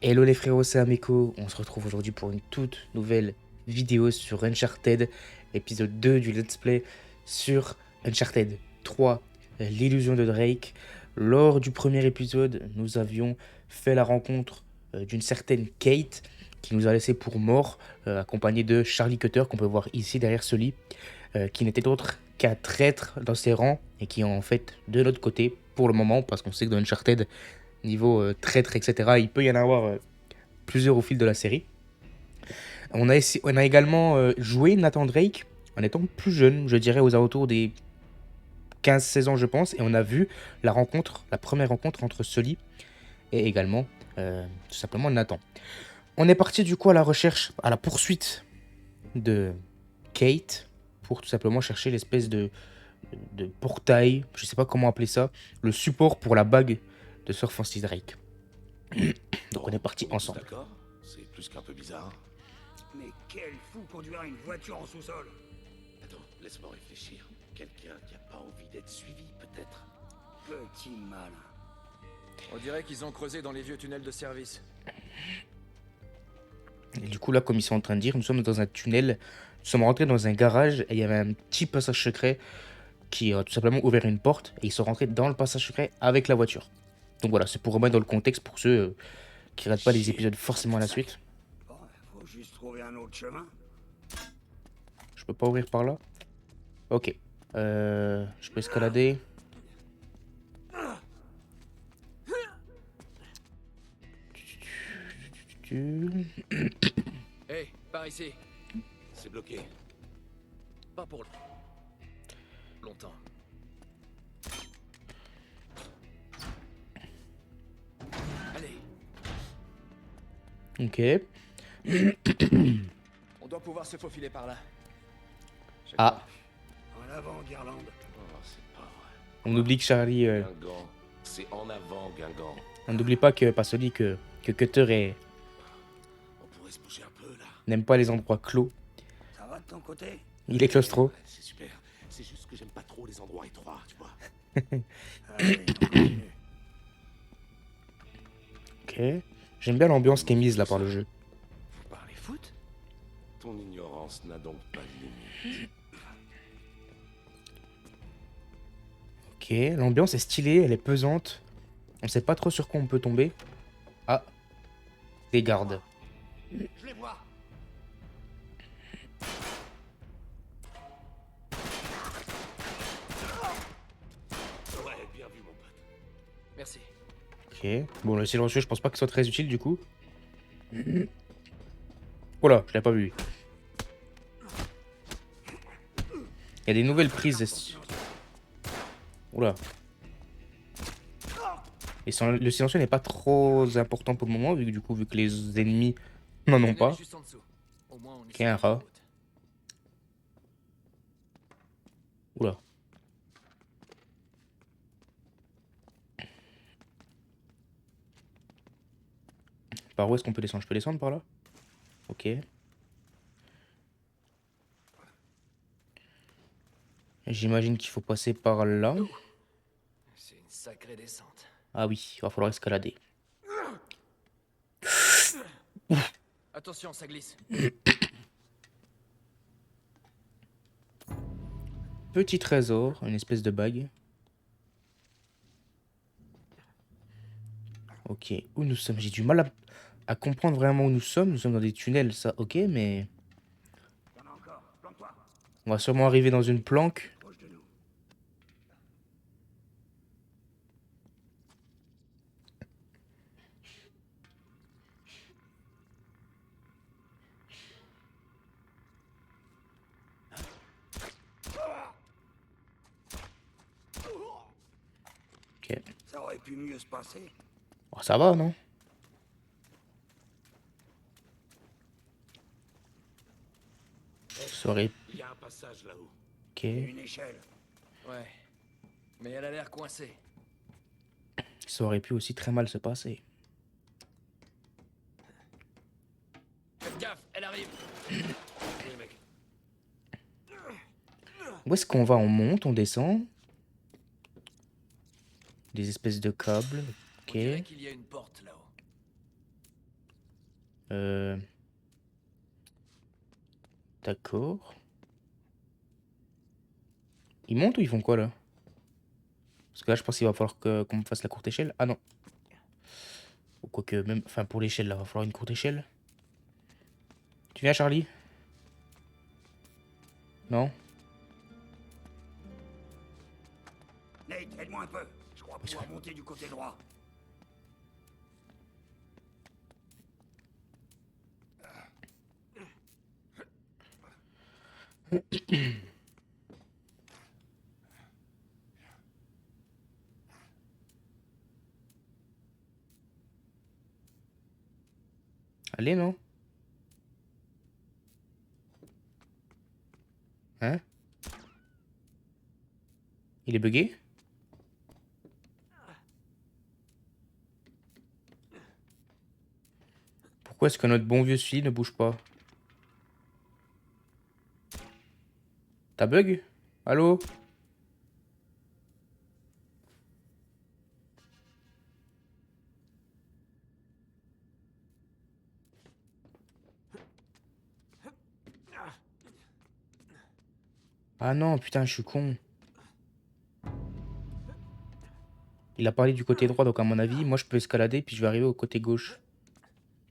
Hello les frérots, c'est Ameko. On se retrouve aujourd'hui pour une toute nouvelle vidéo sur Uncharted, épisode 2 du Let's Play sur Uncharted 3, l'illusion de Drake. Lors du premier épisode, nous avions fait la rencontre d'une certaine Kate qui nous a laissé pour mort, accompagnée de Charlie Cutter qu'on peut voir ici derrière ce lit, qui n'était autre qu'un traître dans ses rangs et qui est en fait de notre côté pour le moment parce qu'on sait que dans Uncharted, niveau traître, etc., il peut y en avoir plusieurs au fil de la série. On a également joué Nathan Drake en étant plus jeune, je dirais aux alentours des 15-16 ans, je pense, et on a vu la première rencontre entre Sully et également tout simplement Nathan. On est parti du coup à la recherche, à la poursuite de Kate pour tout simplement chercher l'espèce de portail, je sais pas comment appeler ça, le support pour la bague de Sir Francis Drake. Donc on est parti ensemble. D'accord, c'est plus qu'un peu bizarre. Mais quel fou conduira une voiture en sous-sol? Attends, laisse-moi réfléchir. Quelqu'un qui a pas envie d'être suivi, peut-être. Petit malin. On dirait qu'ils ont creusé dans les vieux tunnels de service. Et du coup, là, comme ils sont en train de dire, nous sommes dans un tunnel. Nous sommes rentrés dans un garage et il y avait un petit passage secret qui a tout simplement ouvert une porte et ils sont rentrés dans le passage secret avec la voiture. Donc voilà, c'est pour remettre dans le contexte pour ceux qui ratent pas les épisodes forcément à la suite. Bon, faut juste trouver un autre chemin. Je peux pas ouvrir par là. Ok. Je peux escalader. Hey, par ici. C'est bloqué. Pas pour longtemps. Allez, Ok. on doit pouvoir se faufiler par là. Je Ah, En avant, Guirlande. Oh, c'est pas vrai. on oublie que Charlie... Guingamp. C'est en avant, Guingamp. on n'oublie pas que, pas celui que Cutter On pourrait se bouger un peu, là. n'aime pas les endroits clos. Ça va de ton côté? Il est claustro. Ouais, c'est super. C'est juste que j'aime pas trop les endroits étroits, tu vois. Allez, on continue. Ok. J'aime bien l'ambiance qui est mise là par le jeu. Vous parlez foot? Ton ignorance n'a donc pas de limite. Ok, l'ambiance est stylée, elle est pesante. On sait pas trop sur quoi on peut tomber. Ah, des gardes. Je les vois. Ouais, bien vu, mon pote. Merci. Ok, bon le silencieux je pense pas que ce soit très utile du coup. Oh là, je l'ai pas vu. Il y a des nouvelles prises. Oula. Et le silencieux n'est pas trop important pour le moment vu que vu que les ennemis n'en ont Elle pas. est juste en dessous. Au moins, on est Ok, un sur la rat. route. Oula. Par où est-ce qu'on peut descendre? Je peux descendre par là? Ok. J'imagine qu'il faut passer par là. C'est une sacrée descente. Ah oui, il va falloir escalader. Attention, ça glisse. Petit trésor, une espèce de bague. Ok, où nous sommes? J'ai du mal à comprendre vraiment où nous sommes. Nous sommes dans des tunnels, ça, ok, mais... Y'en a encore. Plante-toi. On va sûrement arriver dans une planque. Proche de nous. Ok. Ça aurait pu mieux se passer. Oh, ça va, non? Ça aurait... Il y a un passage là-haut. Ok. Une échelle. Ouais. Mais elle a l'air coincée. Ça aurait pu aussi très mal se passer. Faites gaffe, elle arrive. Oui, mec. Où est-ce qu'on va? On monte, on descend? Des espèces de câbles. Ok. On dirait qu'il y a une porte là-haut. Euh... D'accord. Ils montent ou ils font quoi là? Parce que là, je pense qu'il va falloir qu'on me fasse la courte échelle. Ah non. Ou quoique, même. Enfin, pour l'échelle, là, va falloir une courte échelle. Tu viens, Charlie? Non? Nate, aide-moi un peu. Je crois Oui, c'est pouvoir vrai. monter du côté droit. Allez, non? Hein? Il est bugué? Pourquoi est-ce que notre bon vieux Sully ne bouge pas? T'as bug? Allô? Ah non, putain, je suis con. Il a parlé du côté droit, donc à mon avis, moi je peux escalader, puis je vais arriver au côté gauche.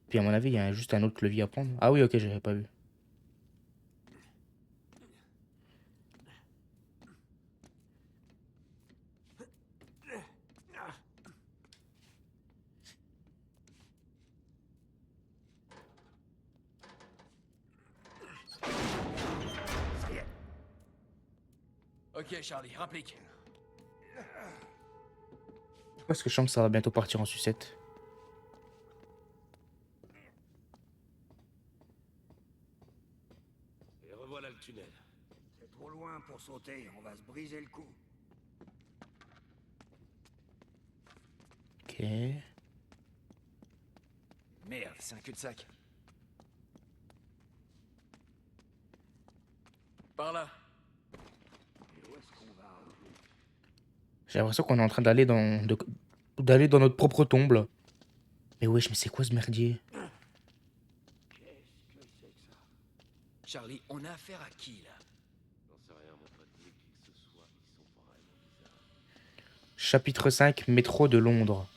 Puis à mon avis, il y a juste un autre levier à prendre. Ah oui, ok, j'avais pas vu. Ça y est. Ok, Charlie, rapplique. Parce que je sens que ça va bientôt partir en sucette. Et revoilà le tunnel. C'est trop loin pour sauter. On va se briser le cou. Ok. Merde, c'est un cul-de-sac. Par là. Et où est-ce qu'on va? J'ai l'impression qu'on est en train d'aller d'aller dans notre propre tombe, là. Mais wesh, mais c'est quoi ce merdier? Qu'est-ce que c'est que ça? Charlie, on a affaire à qui, là? J'en sais rien, mon pote, mais qui que ce soit, ils sont vraiment bizarres. Chapitre 5, métro de Londres.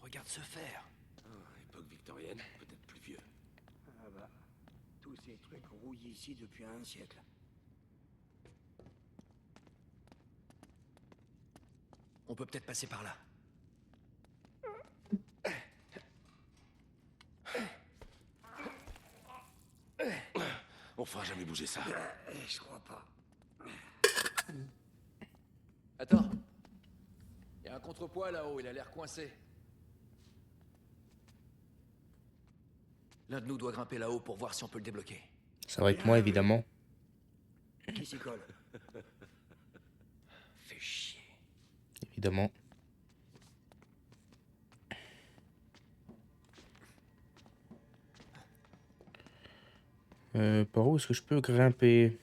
Regarde ce fer. Ah, époque victorienne, peut-être plus vieux. Ah bah, tous ces trucs rouillent ici depuis un siècle. On peut peut-être passer par là. On fera jamais bouger ça. Je crois pas. Attends. Il y a un contrepoids là-haut, il a l'air coincé. L'un de nous doit grimper là-haut pour voir si on peut le débloquer. Ça va être moi, évidemment. Qui s'y colle? Fais chier. Évidemment. Par où est-ce que je peux grimper?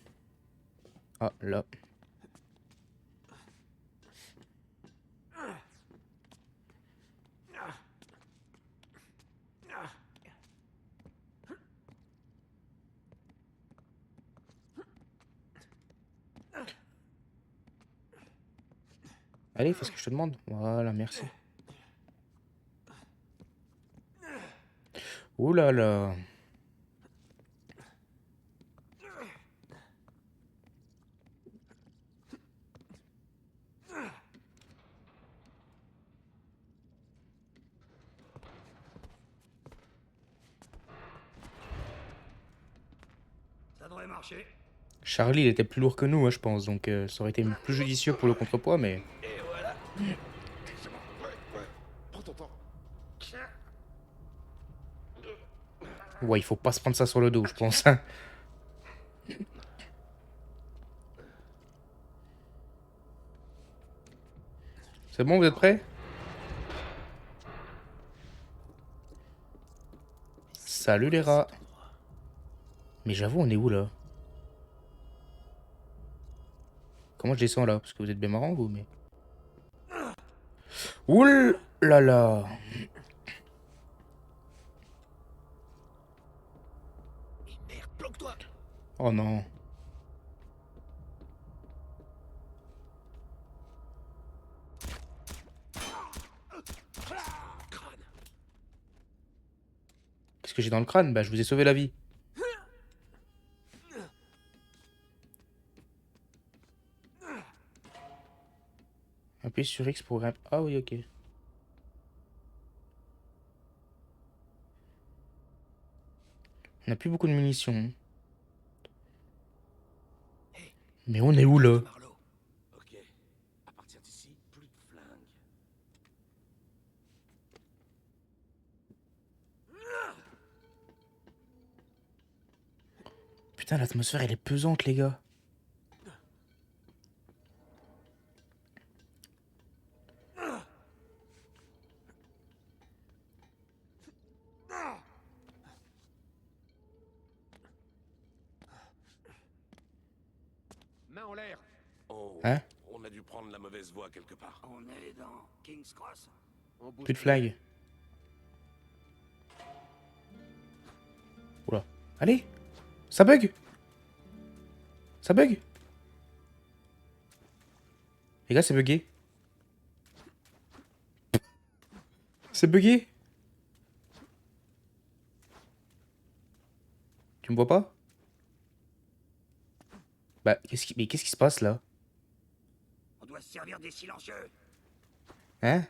Ah, là. Allez, fais ce que je te demande. Voilà, merci. Ouh là là. Ça devrait marcher. Charlie, il était plus lourd que nous, hein, je pense. Donc, ça aurait été plus judicieux pour le contrepoids, mais... Et voilà. C'est bon. Ouais. Prends ton temps. Ouais, il faut pas se prendre ça sur le dos, je pense. Hein. C'est bon, vous êtes prêts? Salut les rats. Mais j'avoue, on est où là? Comment je descends là? Parce que vous êtes bien marrant, vous, mais... Ouh là là. Oh non. Crâne. Qu'est-ce que j'ai dans le crâne? Bah, je vous ai sauvé la vie. Appuyez sur X pour grimper. Ah oui, ok. On n'a plus beaucoup de munitions, hein. Hey, Mais on est où là? Marlowe. Ok. À partir d'ici, plus de flingues. Putain, l'atmosphère elle est pesante, les gars. Main en l'air. Oh, Hein? on a dû prendre la mauvaise voie quelque part. On est dans King's Cross. On bouge Plus de flag. Oula. Allez! Ça bug! Ça bug! Les gars, c'est bugué. C'est bugué. Tu me vois pas? Bah, mais qu'est-ce qui se passe là? On doit se servir des silencieux. Hein?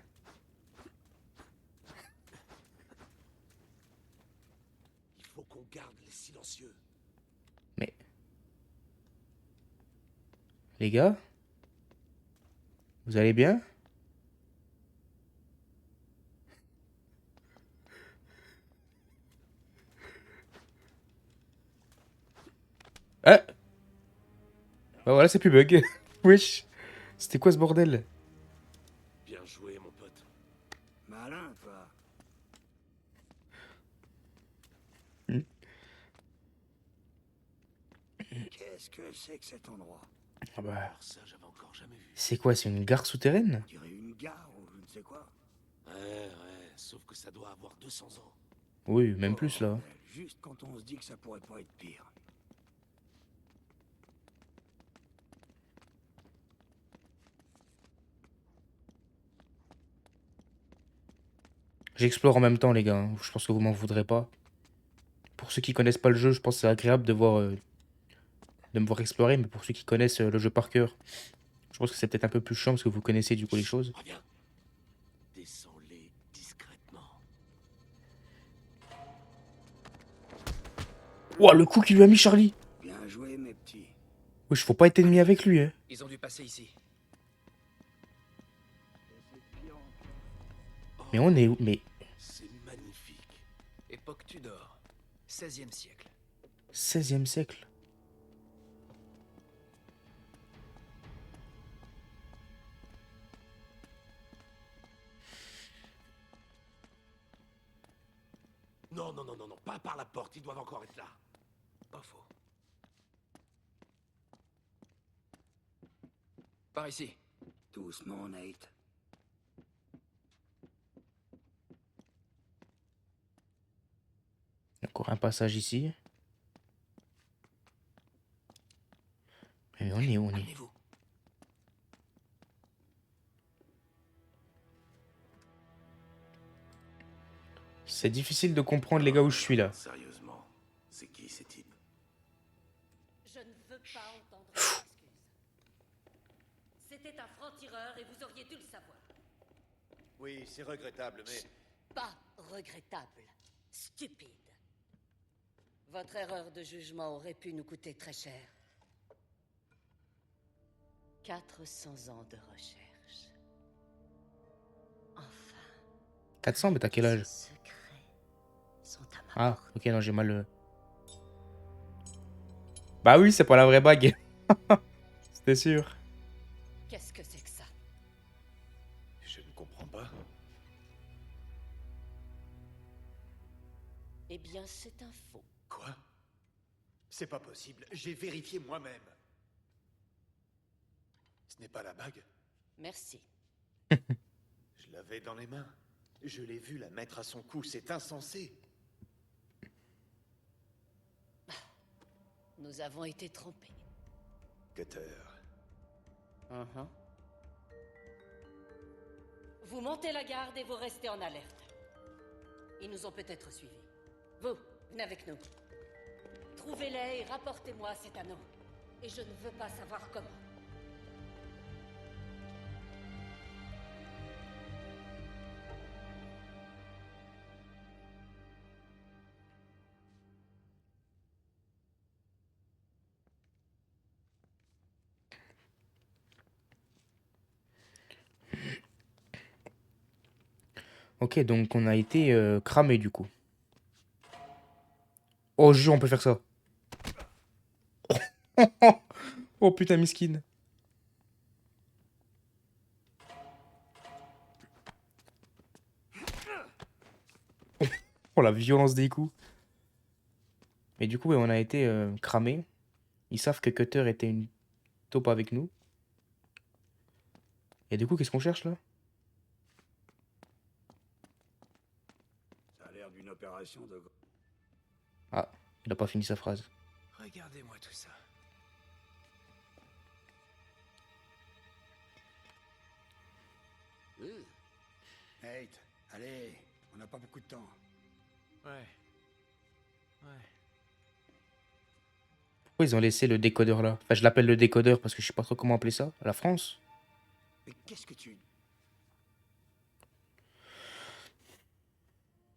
Il faut qu'on garde les silencieux. Mais... Les gars? Vous allez bien? Ah! Bah voilà, c'est plus bug. Wesh. C'était quoi ce bordel? Bien joué, mon pote. Malin, toi. Qu'est-ce que c'est que cet endroit? Ah bah... Alors ça, j'avais encore jamais vu. C'est quoi? C'est une gare souterraine? On dirait une gare ou je ne sais quoi. Ouais, sauf que ça doit avoir 200 ans. Oui, même plus là. Bordel, juste quand on se dit que ça pourrait pas être pire. J'explore en même temps, les gars, hein. Je pense que vous m'en voudrez pas. Pour ceux qui connaissent pas le jeu, je pense que c'est agréable de voir, de me voir explorer. Mais pour ceux qui connaissent le jeu par cœur, je pense que c'est peut-être un peu plus chiant parce que vous connaissez du coup les choses. Reviens. Descends-les discrètement. Ouah, le coup qu'il lui a mis Charlie! Bien joué, mes petits. Wesh, faut pas être ennemi avec lui, hein. Ils ont dû passer ici. Mais on est où? Mais C'est magnifique. Époque Tudor. 16e siècle. 16e siècle. Non, pas par la porte, ils doivent encore être là. Pas faux. Par ici. Doucement, Nate. Encore un passage ici. Mais on est où? On est... Amenez-vous. C'est difficile de comprendre les gars où je suis là. Sérieusement, c'est qui ces types? Je ne veux pas entendre d'excuses. C'était un franc-tireur et vous auriez dû le savoir. Oui, c'est regrettable, mais... Pas regrettable. Stupide. Votre erreur de jugement aurait pu nous coûter très cher. 400 ans de recherche. Enfin, 400, mais t'as quel âge? ces secrets sont à ma Ah, portée. ok, non, j'ai mal... Bah oui, c'est pas la vraie bague. C'était sûr. Qu'est-ce que c'est que ça? Je ne comprends pas. Eh bien, c'est un faux. Quoi? C'est pas possible. J'ai vérifié moi-même. Ce n'est pas la bague. Merci. Je l'avais dans les mains. Je l'ai vu la mettre à son cou. C'est insensé. Nous avons été trompés. Cutter. Mhm. Vous montez la garde et vous restez en alerte. Ils nous ont peut-être suivis. Vous, venez avec nous. Trouvez-les et rapportez-moi cet anneau. Et je ne veux pas savoir comment. Ok, donc on a été cramé du coup. Oh, jure, on peut faire ça. Oh putain, miskin. Oh, la violence des coups. Mais du coup, ouais, on a été cramé. Ils savent que Cutter était une taupe avec nous. Et du coup, qu'est-ce qu'on cherche là? Ça a l'air d'une opération de... Ah, il a pas fini sa phrase. Regardez-moi tout ça. Nate, allez, on n'a pas beaucoup de temps. Ouais. Ouais. Pourquoi ils ont laissé le décodeur là? Enfin, je l'appelle le décodeur parce que je sais pas trop comment appeler ça. La France? Mais qu'est-ce que tu...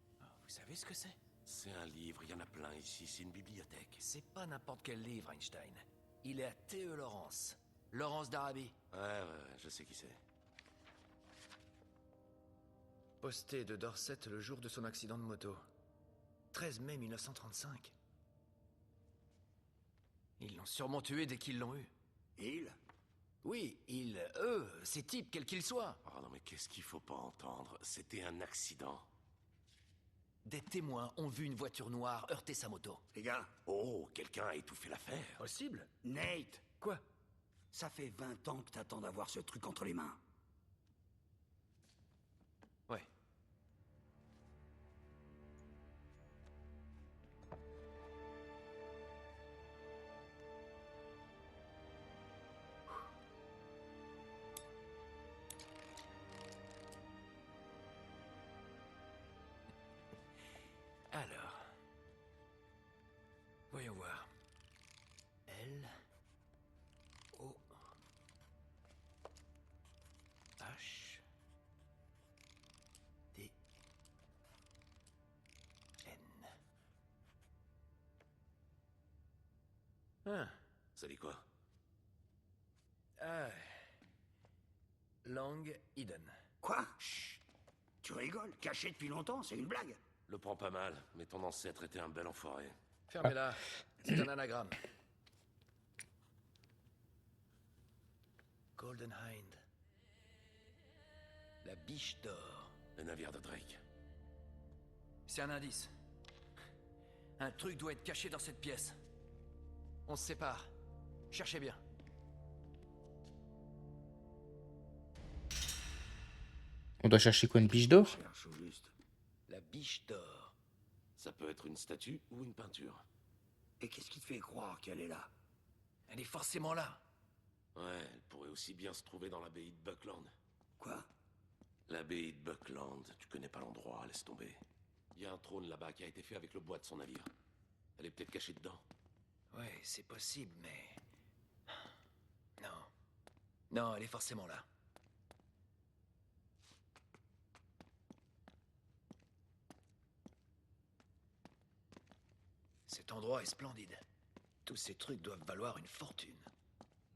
Vous savez ce que c'est? C'est un livre, il y en a plein ici, c'est une bibliothèque. C'est pas n'importe quel livre, Einstein. Il est à T.E. Lawrence. Lawrence d'Arabie. Ouais, je sais qui c'est. Posté de Dorset le jour de son accident de moto. 13 mai 1935. Ils l'ont sûrement tué dès qu'ils l'ont eu. Il? Oui, eux, ces types, quels qu'ils soient. Oh non mais qu'est-ce qu'il faut pas entendre? C'était un accident. Des témoins ont vu une voiture noire heurter sa moto. Les gars, Oh, quelqu'un a étouffé l'affaire. Possible? Nate, Quoi? ça fait 20 ans que t'attends d'avoir ce truc entre les mains. Ouais. Alors. Voyons voir. L. O. H. D. N. Ah. Ça dit quoi? Ah. Lang Eden. Quoi? Chut. Tu rigoles? Caché depuis longtemps, c'est une blague. Le prends pas mal, mais ton ancêtre était un bel enfoiré. Fermez-la. C'est un anagramme. Golden Hind. La biche d'or. Le navire de Drake. C'est un indice. Un truc doit être caché dans cette pièce. On se sépare. Cherchez bien. On doit chercher quoi, une biche d'or? Cherche au juste. La biche d'or. Ça peut être une statue ou une peinture. Et qu'est-ce qui te fait croire qu'elle est là? Elle est forcément là. Ouais, elle pourrait aussi bien se trouver dans l'abbaye de Buckland. Quoi? L'abbaye de Buckland, tu connais pas l'endroit, laisse tomber. Il y a un trône là-bas qui a été fait avec le bois de son navire. Elle est peut-être cachée dedans. Ouais, c'est possible, mais... Non. Non, elle est forcément là. Cet endroit est splendide. Tous ces trucs doivent valoir une fortune.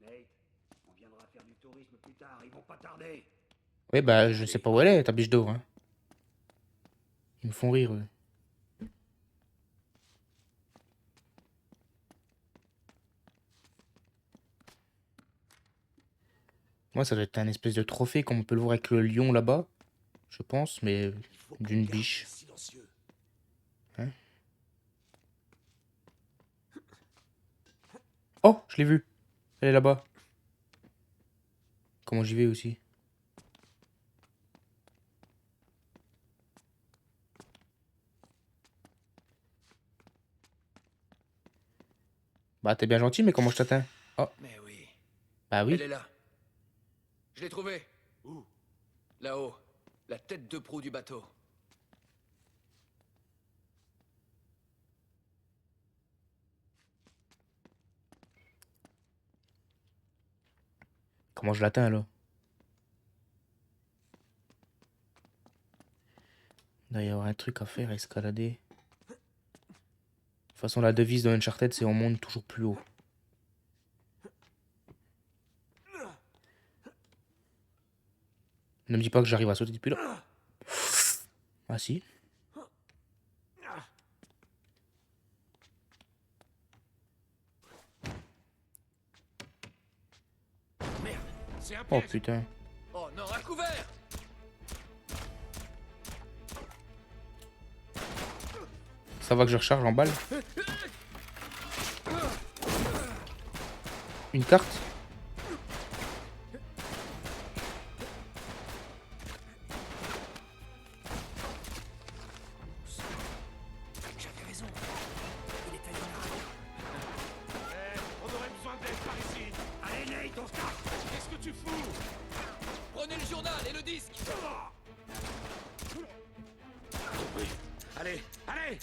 Nate, on viendra faire du tourisme plus tard, ils vont pas tarder. Ouais, bah, je sais pas où elle est, ta biche d'or. Hein. Ils me font rire, eux. Moi, ça doit être un espèce de trophée, comme on peut le voir avec le lion là-bas. Je pense, mais Il faut qu'on d'une garde biche. silencieux. Oh, je l'ai vue. Elle est là-bas. Comment j'y vais aussi? Bah, t'es bien gentil, mais comment je t'atteins? Oh, Mais oui. bah oui. Elle est là. Je l'ai trouvée. Où? Là-haut. La tête de proue du bateau. Comment je l'atteins, là? Il doit y avoir un truc à faire, escalader. De toute façon, la devise de Uncharted, c'est on monte toujours plus haut. Ne me dis pas que j'arrive à sauter depuis là. Ah si. Merde, c'est un Oh piège. putain. Oh non, à couvert! Ça va que je recharge en balle. Une carte? J'avais raison. Il était dans la radio. On aurait besoin d'aide par ici. Allez, Nate, on se casse. Qu'est-ce que tu fous? Prenez le journal et le disque! Compris. Allez, allez.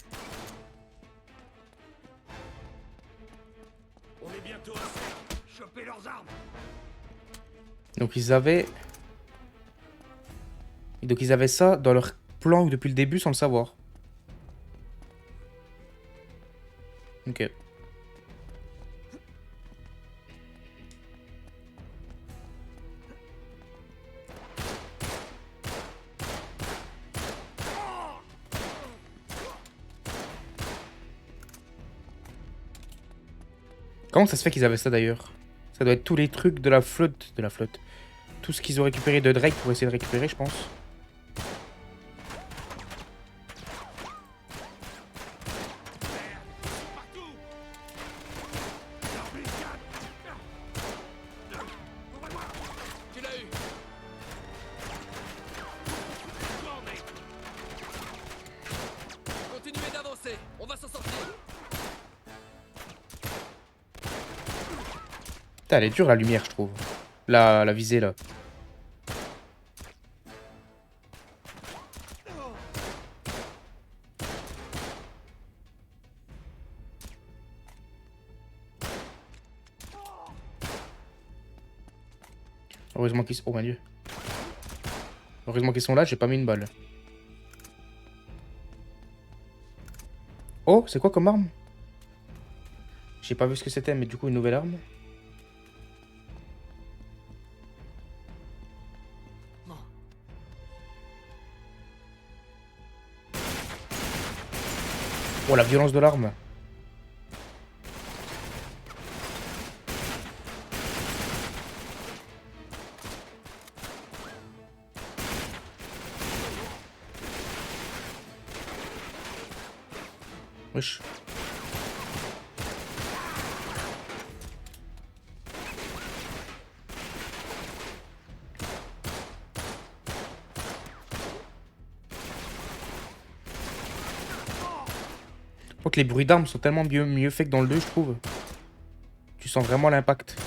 On est bientôt à sec. Choper leurs armes. Donc ils avaient ça dans leur plan depuis le début sans le savoir. Ok. Comment ça se fait qu'ils avaient ça d'ailleurs? Ça doit être tous les trucs de la flotte. Tout ce qu'ils ont récupéré de Drake pour essayer de récupérer, je pense. Partout. Tu l'as eu! Fort, Nate. Continuez d'avancer, on va s'en sortir! Putain, elle est dure la lumière, je trouve. La visée là. Heureusement qu'ils sont... Oh mon dieu. Heureusement qu'ils sont là, j'ai pas mis une balle. Oh, c'est quoi comme arme? J'ai pas vu ce que c'était, mais du coup une nouvelle arme. Bon. Oh, la violence de l'arme. Wesh. Par contre, les bruits d'armes sont tellement mieux faits que dans le 2, je trouve. Tu sens vraiment l'impact.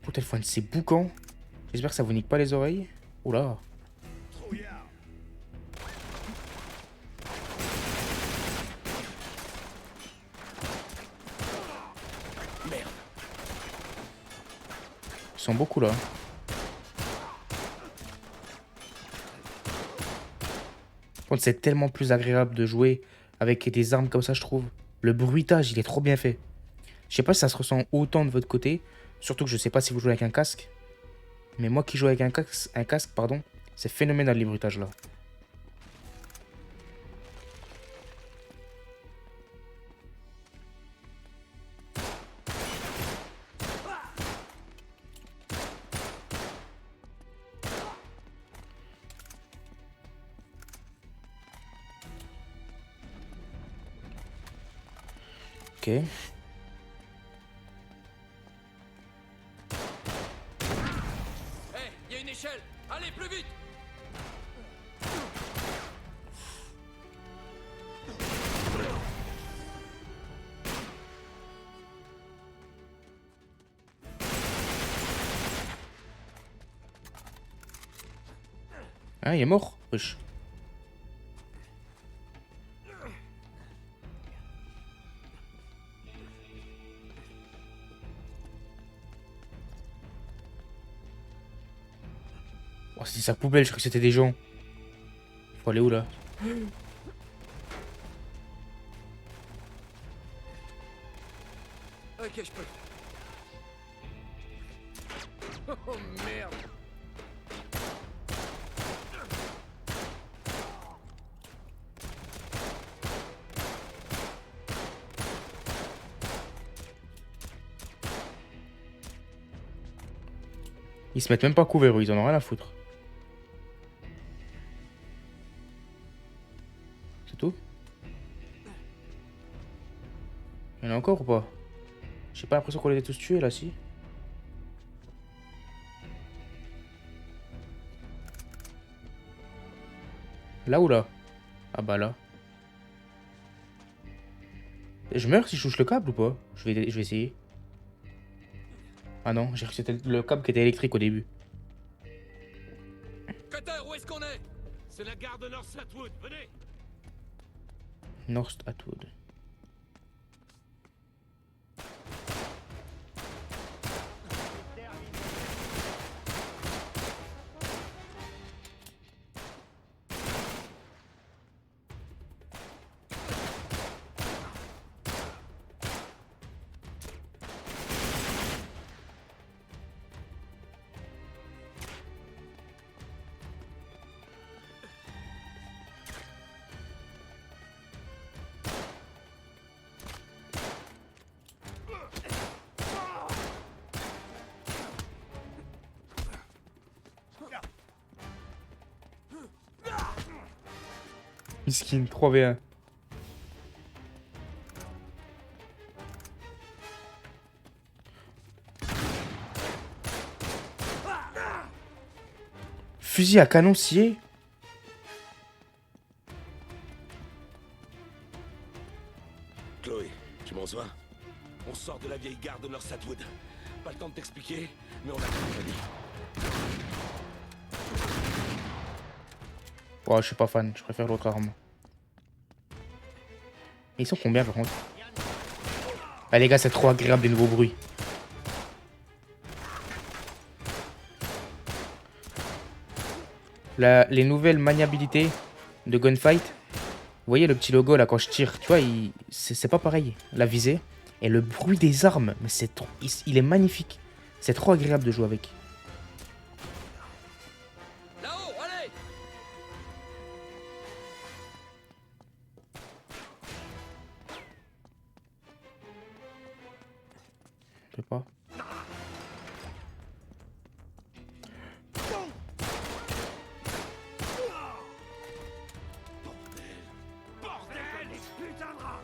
Putain, faut un de ces boucans. J'espère que ça vous nique pas les oreilles. Oula. Trouillard. Merde. Ils sont beaucoup là. Par contre, c'est tellement plus agréable de jouer avec des armes comme ça, je trouve. Le bruitage, il est trop bien fait. Je sais pas si ça se ressent autant de votre côté. Surtout que je sais pas si vous jouez avec un casque. Mais moi qui joue avec un casque, pardon, c'est phénoménal les bruitages là. Ok. Hé, y a une échelle! Allez, plus vite! Hein, il est mort? Wesh. Oh, c'est sa poubelle, je crois que c'était des gens. Faut aller où là? Ok, je peux. Oh merde. Ils se mettent même pas couverts, eux, ils en ont rien à foutre. C'est tout? Il y en a encore ou pas? J'ai pas l'impression qu'on les a tous tués là, si. Là ou là? Ah bah là. Je meurs si je touche le câble ou pas? Je vais essayer. Ah non, j'ai cru que c'était le câble qui était électrique au début. Cutter, où est-ce qu'on est? C'est la gare de North Atwood, venez! North Atwood. Miskin, 3v1. Fusil à canon scié. Chloé, tu m'en reçois? On sort de la vieille gare de North Atwood. Pas le temps de t'expliquer, mais on a compris. Oh, je suis pas fan, je préfère l'autre arme. Et ils sont combien par contre? Ah les gars, c'est trop agréable les nouveaux bruits. Les nouvelles maniabilités de gunfight. Vous voyez le petit logo là quand je tire, tu vois, c'est pas pareil. La visée et le bruit des armes, mais c'est trop, il est magnifique. C'est trop agréable de jouer avec. Là-haut, allez! Je sais pas. Bordel, les putains de rats!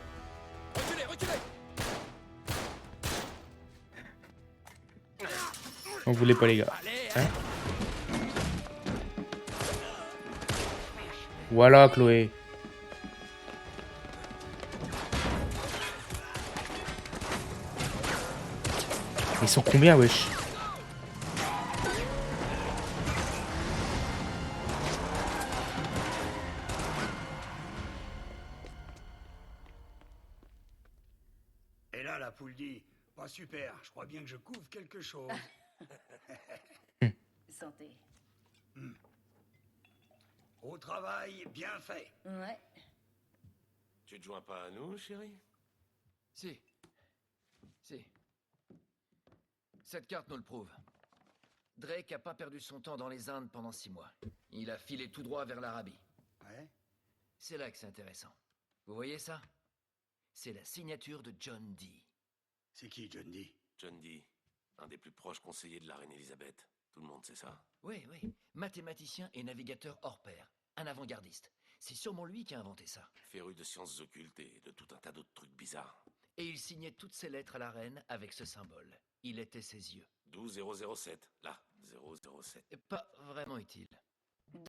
Reculez, reculez! On voulait pas les gars. Hein? Voilà Chloé. Ils sont combien wesh? Et là, la poule dit, pas super, je crois bien que je couvre quelque chose. Santé. Au travail, bien fait. Ouais. Tu te joins pas à nous, chérie? Si. Si. Cette carte nous le prouve. Drake a pas perdu son temps dans les Indes pendant 6 mois. Il a filé tout droit vers l'Arabie. Ouais. C'est là que c'est intéressant. Vous voyez ça? C'est la signature de John Dee. C'est qui, John Dee? John Dee, un des plus proches conseillers de la reine Elisabeth. Tout le monde sait ça. Oui, oui. Mathématicien et navigateur hors pair. Un avant-gardiste. C'est sûrement lui qui a inventé ça. Féru de sciences occultes et de tout un tas d'autres trucs bizarres. Et il signait toutes ses lettres à la reine avec ce symbole. Il était ses yeux. 12007, là, 007. Et pas vraiment utile.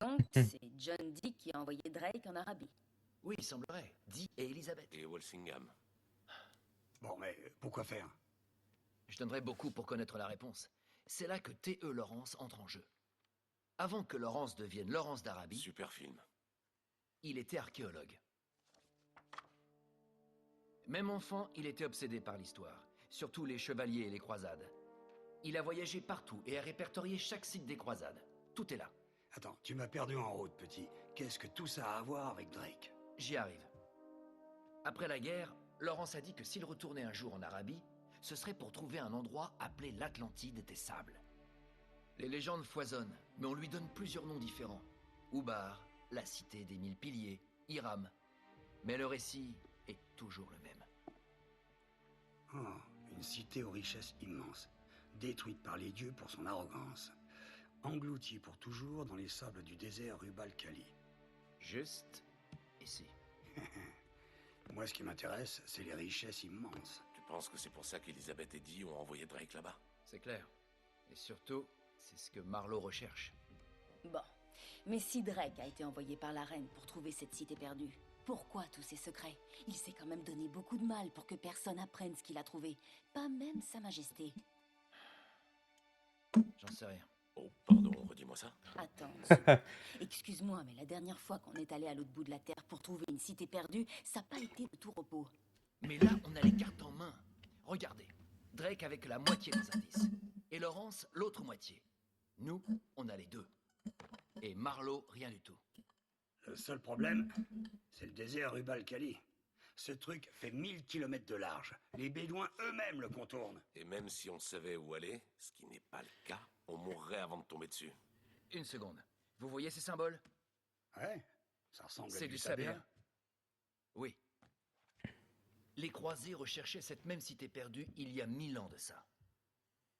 Donc, c'est John Dee qui a envoyé Drake en Arabie. Oui, il semblerait. Dee et Elisabeth. Et Walsingham. Bon, mais pourquoi faire? Je donnerais beaucoup pour connaître la réponse. C'est là que T.E. Lawrence entre en jeu. Avant que Laurence devienne Laurence d'Arabie, Super film. il était archéologue. Même enfant, il était obsédé par l'histoire, surtout les chevaliers et les croisades. Il a voyagé partout et a répertorié chaque site des croisades. Tout est là. Attends, tu m'as perdu en route, petit. Qu'est-ce que tout ça a à voir avec Drake? J'y arrive. Après la guerre, Laurence a dit que s'il retournait un jour en Arabie, ce serait pour trouver un endroit appelé l'Atlantide des Sables. Les légendes foisonnent, mais on lui donne plusieurs noms différents. Oubar, la cité des 1000 piliers, Hiram. Mais le récit est toujours le même. Oh, une cité aux richesses immenses, détruite par les dieux pour son arrogance, engloutie pour toujours dans les sables du désert Rubal Khali. Juste ici. Moi, ce qui m'intéresse, c'est les richesses immenses. Tu penses que c'est pour ça qu'Elisabeth et Dee ont envoyé Drake là-bas? C'est clair. Et surtout, c'est ce que Marlowe recherche. Bon. Mais si Drake a été envoyé par la reine pour trouver cette cité perdue, pourquoi tous ces secrets? Il s'est quand même donné beaucoup de mal pour que personne apprenne ce qu'il a trouvé. Pas même Sa Majesté. J'en sais rien. Oh, pardon, redis-moi ça. Attends, excuse-moi, mais la dernière fois qu'on est allé à l'autre bout de la Terre pour trouver une cité perdue, ça n'a pas été de tout repos. Mais là, on a les cartes en main. Regardez. Drake avec la moitié des indices. Et Laurence, l'autre moitié. Nous, on a les deux. Et Marlowe, rien du tout. Le seul problème, c'est le désert Rubal Khali. Ce truc fait 1000 km de large. Les Bédouins eux-mêmes le contournent. Et même si on savait où aller, ce qui n'est pas le cas, on mourrait avant de tomber dessus. Une seconde. Vous voyez ces symboles? Ouais, ça ressemble à C'est du du sabéen. sabéen? Oui. Les croisés recherchaient cette même cité perdue il y a 1000 ans de ça.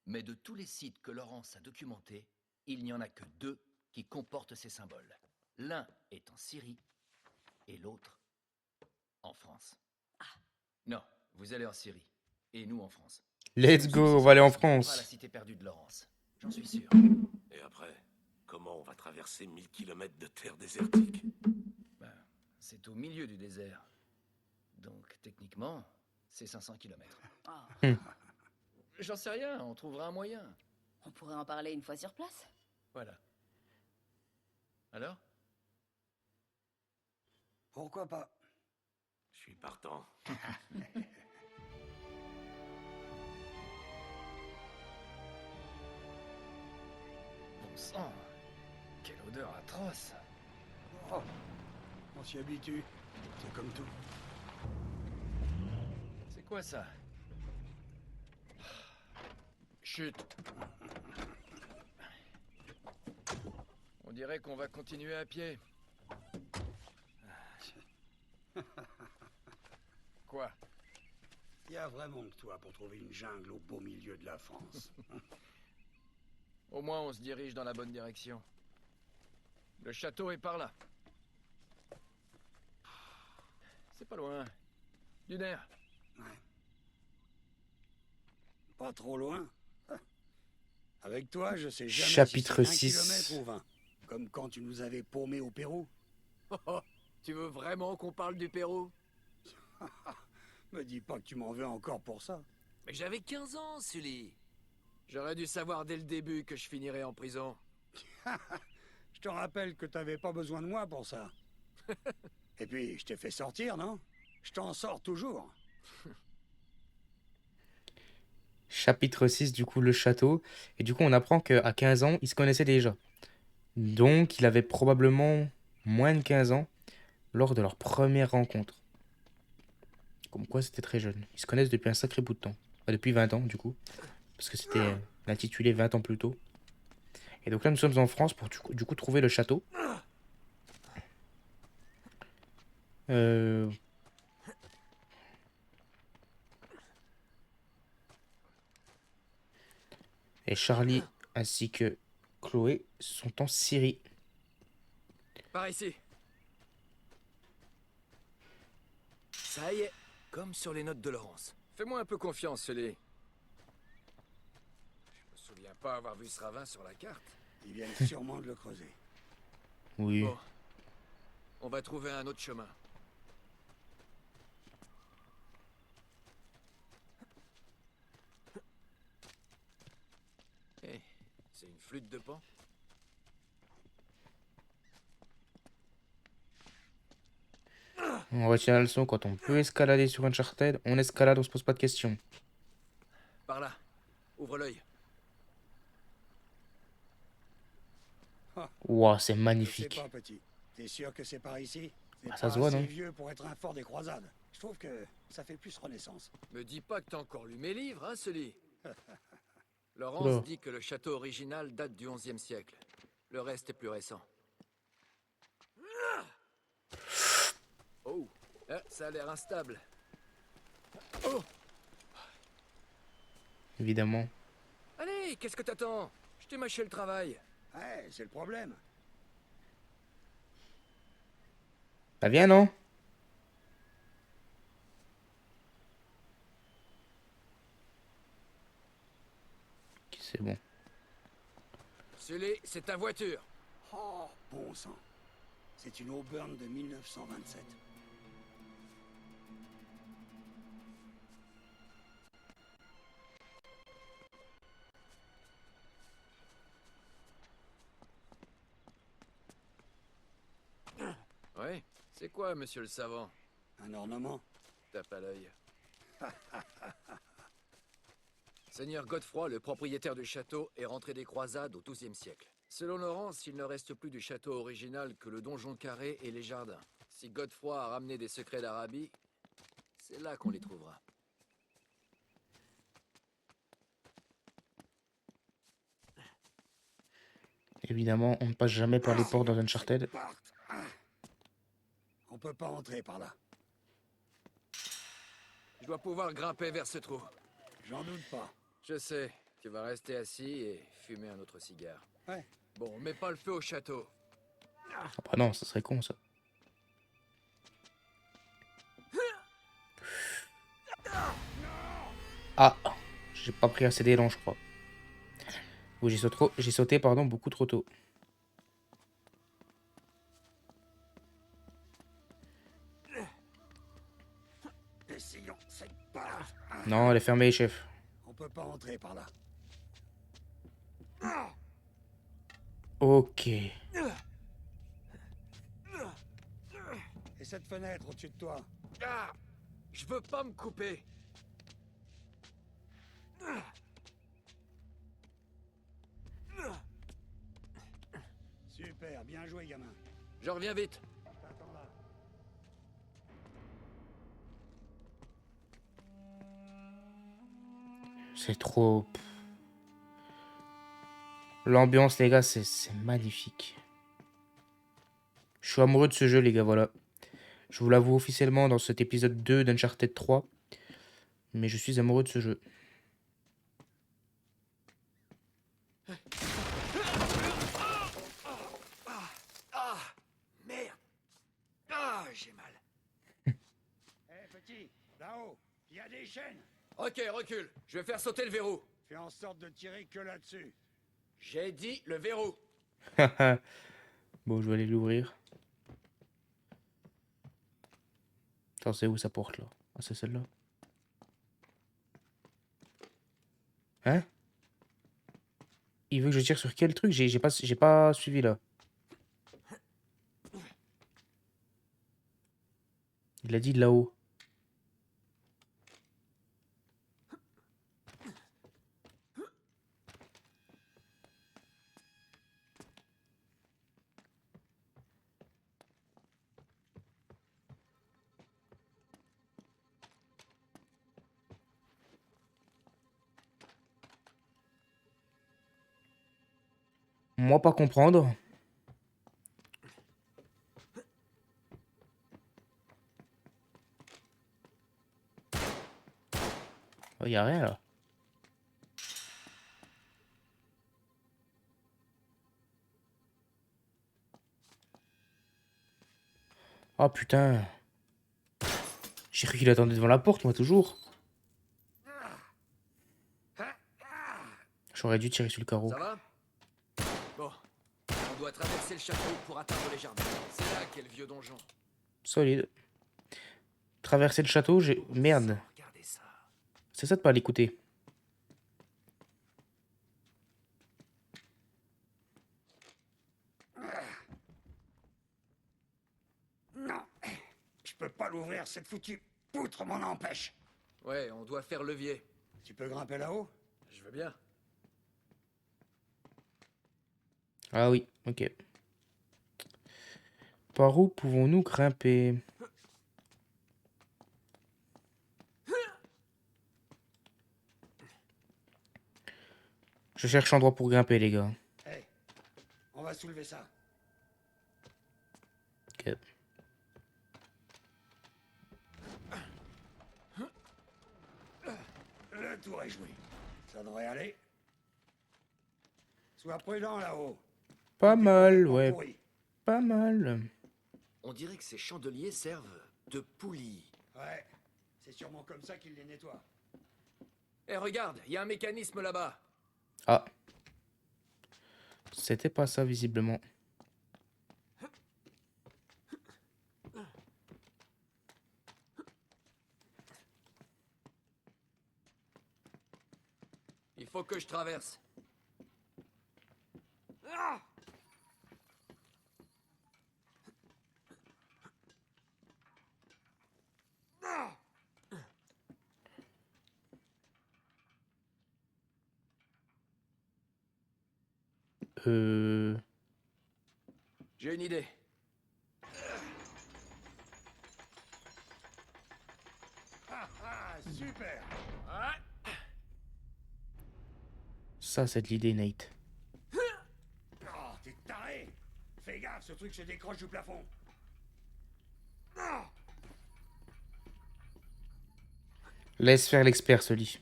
Mais de tous les sites que Laurence a documentés, il n'y en a que 2 qui comportent ces symboles. L'un est en Syrie et l'autre en France. Non, vous allez en Syrie et nous en France. Let's go, on va aller en On trouvera France. la cité perdue de Laurence. J'en suis sûr. Et après, comment on va traverser 1000 km de terre désertique? Ben, c'est au milieu du désert. Donc, techniquement, c'est 500 km. Ah, J'en sais rien, on trouvera un moyen. on pourrait en parler une fois sur place. Voilà. Alors? Pourquoi pas? Je suis partant. Bon sang! Quelle odeur atroce! Oh, on s'y habitue. C'est comme tout. C'est quoi ça? Chut! On dirait qu'on va continuer à pied. Quoi? Il y a vraiment que toi pour trouver une jungle au beau milieu de la France. Au moins, on se dirige dans la bonne direction. Le château est par là. C'est pas loin. Du nerf. Ouais. Pas trop loin. Avec toi, je sais jamais Chapitre si c'est 6. 1 kilomètre ou 20. Comme quand tu nous avais paumés au Pérou. Tu veux vraiment qu'on parle du Pérou? Me dis pas que tu m'en veux encore pour ça. Mais j'avais 15 ans, Sully. J'aurais dû savoir dès le début que je finirais en prison. Je te rappelle que t'avais pas besoin de moi pour ça. Et puis, je t'ai fait sortir, non? Je t'en sors toujours. Chapitre 6, du coup, le château. Et du coup, on apprend qu'à 15 ans, ils se connaissaient déjà. Donc, il avait probablement moins de 15 ans lors de leur première rencontre. Comme quoi, c'était très jeune. Ils se connaissent depuis un sacré bout de temps. Enfin, depuis 20 ans, du coup. Parce que c'était intitulé 20 ans plus tôt. Et donc là, nous sommes en France pour du coup trouver le château. Euh, Et Charlie ainsi que Chloé sont en Syrie. Par ici. Ça y est, comme sur les notes de Laurence. Fais-moi un peu confiance, Sully. Je me souviens pas avoir vu ce ravin sur la carte. Ils viennent sûrement de le creuser. Oui. Bon. On va trouver un autre chemin. Hé, c'est une flûte de pan? On retient la leçon, quand on peut escalader sur Uncharted, on escalade, on se pose pas de questions. Par là. Ouvre l'œil. Ouah, c'est Je sais magnifique. pas, petit. T'es sûr que c'est par ici? C'est Bah, ça pas se voit, assez non? vieux pour être un fort des croisades. Je trouve que ça fait plus Renaissance. Me dis pas que t'as encore lu mes livres, hein, Sully. Laurence Oula. dit que le château original date du XIe siècle. Le reste est plus récent. Oh, ça a l'air instable. Évidemment. Allez, qu'est-ce que t'attends? Je t'ai mâché le travail. Ouais, c'est le problème. Ça vient, non? Ok, c'est bon. Sully, c'est ta voiture. Oh, bon sang. C'est une Auburn de 1927. Ouais, c'est quoi, monsieur le savant? Un ornement? Tape à l'œil. Seigneur Godefroy, le propriétaire du château, est rentré des croisades au XIIe siècle. Selon Laurence, il ne reste plus du château original que le donjon carré et les jardins. Si Godefroy a ramené des secrets d'Arabie, c'est là qu'on les trouvera. Évidemment, on ne passe jamais par les portes dans Uncharted. On peut pas entrer par là. Je dois pouvoir grimper vers ce trou. J'en doute pas. Je sais, tu vas rester assis et fumer un autre cigare. Ouais. Bon, mets pas le feu au château. Ah bah non, ça serait con, ça. Ah, j'ai pas pris assez d'élan, je crois. Ou j'ai sauté, pardon, beaucoup trop tôt. Essayons cette part. Non, elle est fermée, chef. On peut pas entrer par là. Ok. Et cette fenêtre au-dessus de toi? Ah, je veux pas me couper. Super, bien joué, gamin. Je reviens vite. T'attends là. C'est trop... L'ambiance, les gars, c'est magnifique. Je suis amoureux de ce jeu, les gars, voilà. Je vous l'avoue officiellement dans cet épisode 2 d'Uncharted 3. Mais je suis amoureux de ce jeu. Ah, merde. Ah, j'ai mal. Hé, petit, là-haut, il y a des chaînes. Ok, recule. Je vais faire sauter le verrou. Fais en sorte de tirer que là-dessus. J'ai dit le verrou. Bon, je vais aller l'ouvrir. Attends, c'est où sa porte, là? Ah, c'est celle-là. Hein? Il veut que je tire sur quel truc? J'ai pas suivi, là. Il a dit de là-haut. Moi, pas comprendre. Oh, y a rien, là. Oh, putain. J'ai cru qu'il attendait devant la porte, moi, toujours. J'aurais dû tirer sur le carreau. Ça va? Bon, on doit traverser le château pour atteindre les jardins. C'est là qu'est le vieux donjon. Solide. Traverser le château, j'ai... Merde. Regardez ça. C'est ça de pas l'écouter. Non, je peux pas l'ouvrir, cette foutue poutre m'en empêche. Ouais, on doit faire levier. Tu peux grimper là-haut? Je veux bien. Ah oui, ok. Par où pouvons-nous grimper? Je cherche un endroit pour grimper, les gars. Hey, on va soulever ça. Ok. Le tour est joué. Ça devrait aller. Sois prudent là-haut. Pas Tout est mal, complètement ouais, pourri. pas mal. On dirait que ces chandeliers servent de poulie. Ouais, c'est sûrement comme ça qu'il les nettoie. Eh, regarde, il y a un mécanisme là-bas. Ah. C'était pas ça, visiblement. Il faut que je traverse. J'ai une idée. Ah, super. Ça, c'est de l'idée, Nate. Oh, t'es taré. Fais gaffe, ce truc se décroche du plafond. Laisse faire l'expert, ce lit.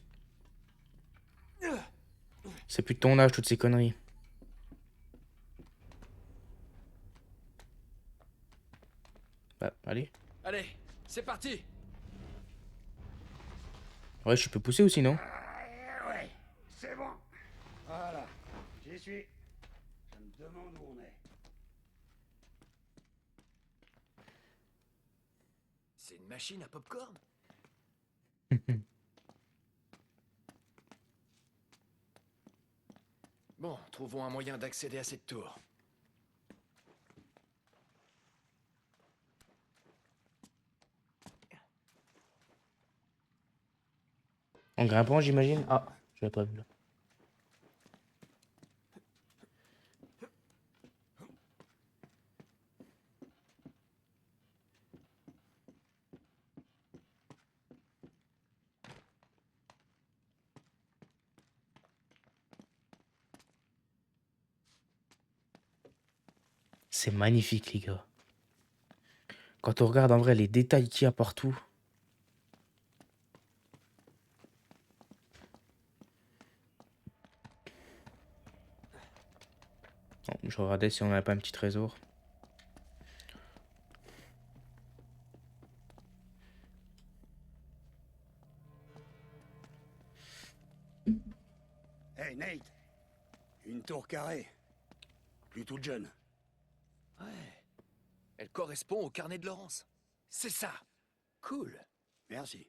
C'est plus de ton âge, toutes ces conneries. Bah, allez. Allez, c'est parti. Ouais, je peux pousser aussi, non? Ouais, c'est bon. Voilà, j'y suis. Je me demande où on est. C'est une machine à popcorn? Bon, trouvons un moyen d'accéder à cette tour. En grimpant, j'imagine. Ah, je l'avais pas vu là. C'est magnifique, les gars. Quand on regarde en vrai les détails qu'il y a partout. Bon, je regardais si on n'avait pas un petit trésor. Hey, Nate. Une tour carrée. Plus toute jeune. Ouais. Elle correspond au carnet de Laurence. C'est ça. Cool. Merci.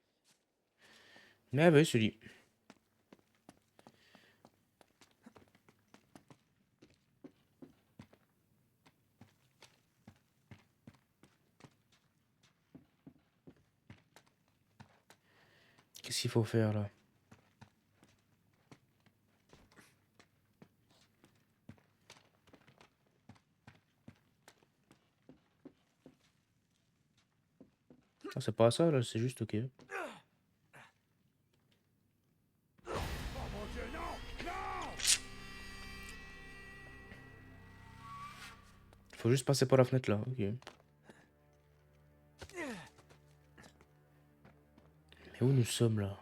Mais ouais, celui. Qu'est-ce qu'il faut faire là? Ah, c'est pas ça là, c'est juste ok. Oh mon Dieu, non! Non! Faut juste passer par la fenêtre là, ok. Mais où nous sommes là?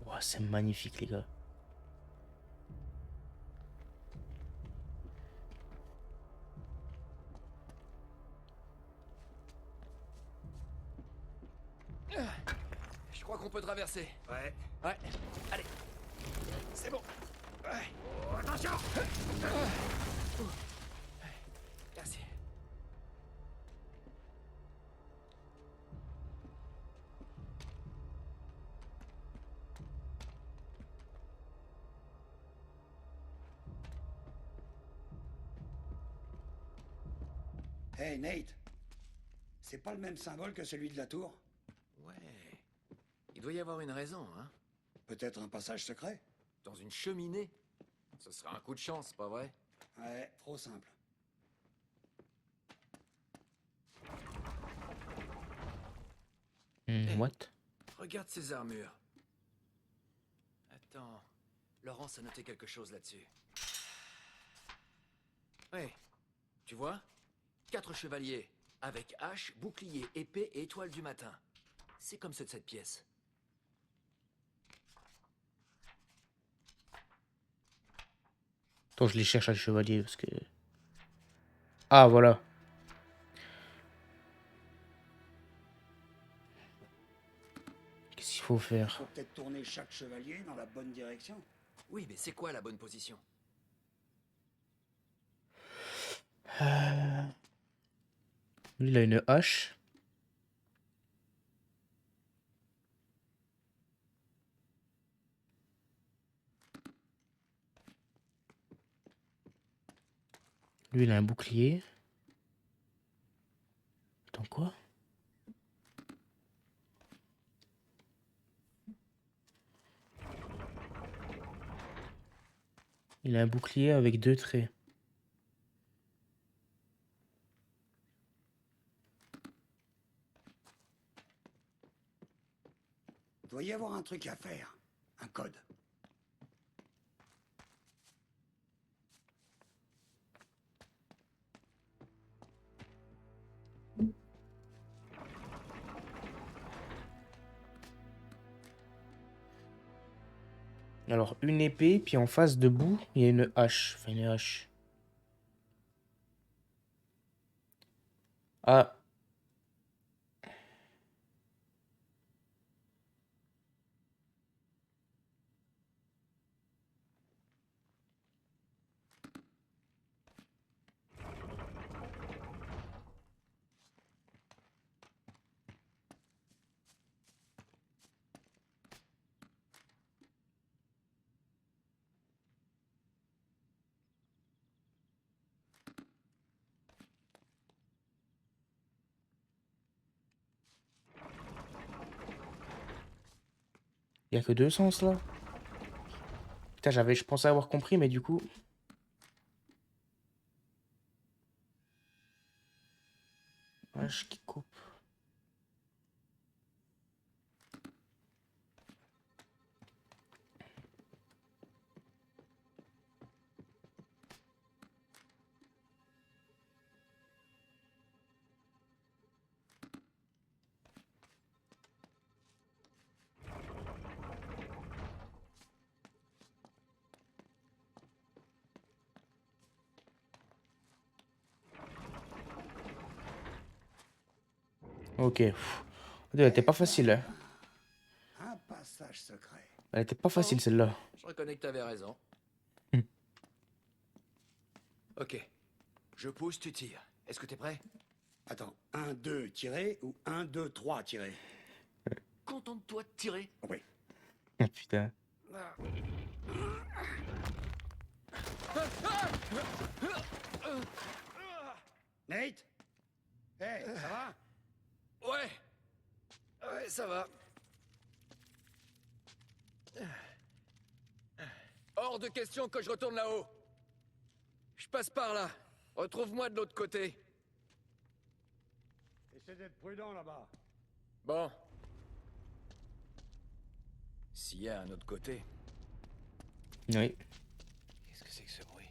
Ouah, c'est magnifique les gars. Je crois qu'on peut traverser. Ouais. Ouais. Allez. C'est bon. Ouais. Oh, attention! Merci. Hey Nate, c'est pas le même symbole que celui de la tour? Ouais. Il doit y avoir une raison, hein? Peut-être un passage secret? Dans une cheminée? Ce serait un coup de chance, pas vrai? Ouais, trop simple. What? Regarde ces armures. Attends. Laurence a noté quelque chose là-dessus. Ouais. Tu vois? 4 chevaliers. Avec hache, bouclier, épée et étoile du matin. C'est comme ceux de cette pièce. Attends, je les cherche à le chevalier parce que... Ah, voilà. Qu'est-ce qu'il faut faire? Faut peut-être tourner chaque chevalier dans la bonne direction. Oui, mais c'est quoi la bonne position? Lui, il a une hache. Lui, il a un bouclier. Attends, quoi? Il a un bouclier avec 2 traits. Doit y avoir un truc à faire. Un code. Alors, une épée, puis en face, debout, il y a une hache. Enfin, une hache. Ah, il y a que 2 sens, là. Putain, je pensais avoir compris, mais du coup... Hache qui coupe. Ok. Pff. Elle était pas facile, hein. Un passage secret. Elle était pas facile, celle-là. Je reconnais que t'avais raison. Hmm. Ok. Je pousse, tu tires. Est-ce que t'es prêt? Attends, 1, 2, tirer ou 1, 2, 3, tirer? Contente-toi de tirer. Oui. Putain. Nate? Hey, ça va? Ouais. Ouais, ça va. Hors de question que je retourne là-haut. Je passe par là. Retrouve-moi de l'autre côté. Essaie d'être prudent là-bas. Bon. S'il y a un autre côté. Oui. Qu'est-ce que c'est que ce bruit?